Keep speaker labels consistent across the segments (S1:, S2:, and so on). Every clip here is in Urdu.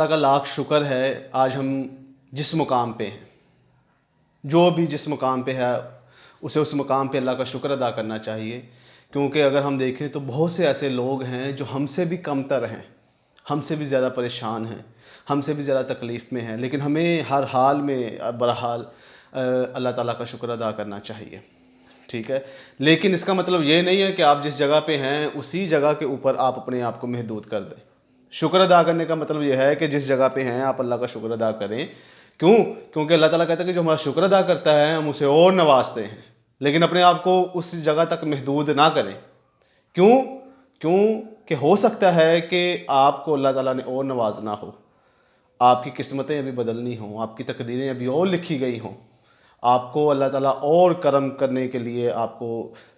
S1: اللہ کا لاکھ شکر ہے آج ہم جس مقام پہ ہیں، جو بھی جس مقام پہ ہے اسے اس مقام پہ اللہ کا شکر ادا کرنا چاہیے، کیونکہ اگر ہم دیکھیں تو بہت سے ایسے لوگ ہیں جو ہم سے بھی کم تر ہیں، ہم سے بھی زیادہ پریشان ہیں، ہم سے بھی زیادہ تکلیف میں ہیں، لیکن ہمیں ہر حال میں بہرحال اللہ تعالیٰ کا شکر ادا کرنا چاہیے، ٹھیک ہے۔ لیکن اس کا مطلب یہ نہیں ہے کہ آپ جس جگہ پہ ہیں اسی جگہ کے اوپر آپ اپنے آپ کو محدود کر دیں۔ شکر ادا کرنے کا مطلب یہ ہے کہ جس جگہ پہ ہیں آپ اللہ کا شکر ادا کریں۔ کیوں؟ کیونکہ اللہ تعالیٰ کہتا ہے کہ جو ہمارا شکر ادا کرتا ہے ہم اسے اور نوازتے ہیں، لیکن اپنے آپ کو اس جگہ تک محدود نہ کریں۔ کیوں؟ کیوں کہ ہو سکتا ہے کہ آپ کو اللہ تعالیٰ نے اور نوازنا ہو، آپ کی قسمتیں ابھی بدلنی ہوں، آپ کی تقدیریں ابھی اور لکھی گئی ہوں، آپ کو اللہ تعالیٰ اور کرم کرنے کے لیے آپ کو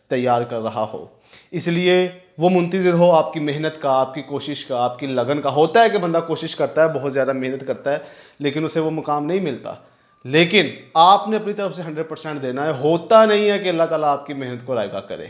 S1: تیار کر رہا ہو، اس لیے وہ منتظر ہو آپ کی محنت کا، آپ کی کوشش کا، آپ کی لگن کا۔ ہوتا ہے کہ بندہ کوشش کرتا ہے، بہت زیادہ محنت کرتا ہے، لیکن اسے وہ مقام نہیں ملتا، لیکن آپ نے اپنی طرف سے 100% دینا ہے۔ ہوتا نہیں ہے کہ اللہ تعالیٰ آپ کی محنت کو رائگاں کرے۔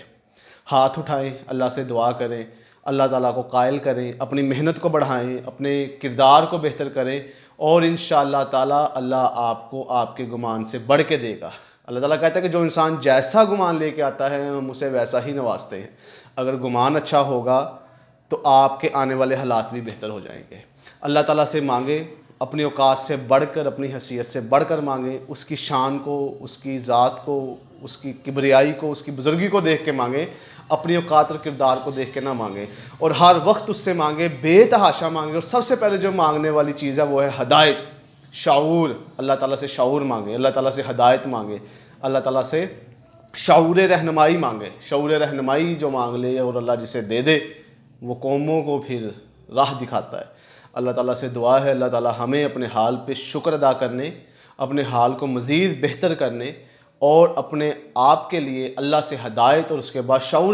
S1: ہاتھ اٹھائیں، اللہ سے دعا کریں، اللہ تعالیٰ کو قائل کریں، اپنی محنت کو بڑھائیں، اپنے کردار کو بہتر کریں، اور انشاءاللہ تعالیٰ اللہ آپ کو آپ کے گمان سے بڑھ کے دے گا۔ اللہ تعالیٰ کہتا ہے کہ جو انسان جیسا گمان لے کے آتا ہے ہم اسے ویسا ہی نوازتے ہیں۔ اگر گمان اچھا ہوگا تو آپ کے آنے والے حالات بھی بہتر ہو جائیں گے۔ اللہ تعالیٰ سے مانگیں، اپنی اوقات سے بڑھ کر، اپنی حیثیت سے بڑھ کر مانگیں، اس کی شان کو، اس کی ذات کو، اس کی کبریائی کو، اس کی بزرگی کو دیکھ کے مانگیں، اپنی اوقات اور کردار کو دیکھ کے نہ مانگیں، اور ہر وقت اس سے مانگیں، بے تحاشا مانگیں۔ اور سب سے پہلے جو مانگنے والی چیز ہے وہ ہے ہدایت، شعور۔ اللہ تعالیٰ سے شعور مانگیں، اللہ تعالیٰ سے ہدایت مانگیں، اللہ تعالیٰ سے شعور رہنمائی مانگیں۔ شعور رہنمائی جو مانگ لے اور اللہ جسے دے دے وہ قوموں کو پھر راہ دکھاتا ہے۔ اللہ تعالیٰ سے دعا ہے اللہ تعالیٰ ہمیں اپنے حال پہ شکر ادا کرنے، اپنے حال کو مزید بہتر کرنے، اور اپنے آپ کے لیے اللہ سے ہدایت اور اس کے بعد شعور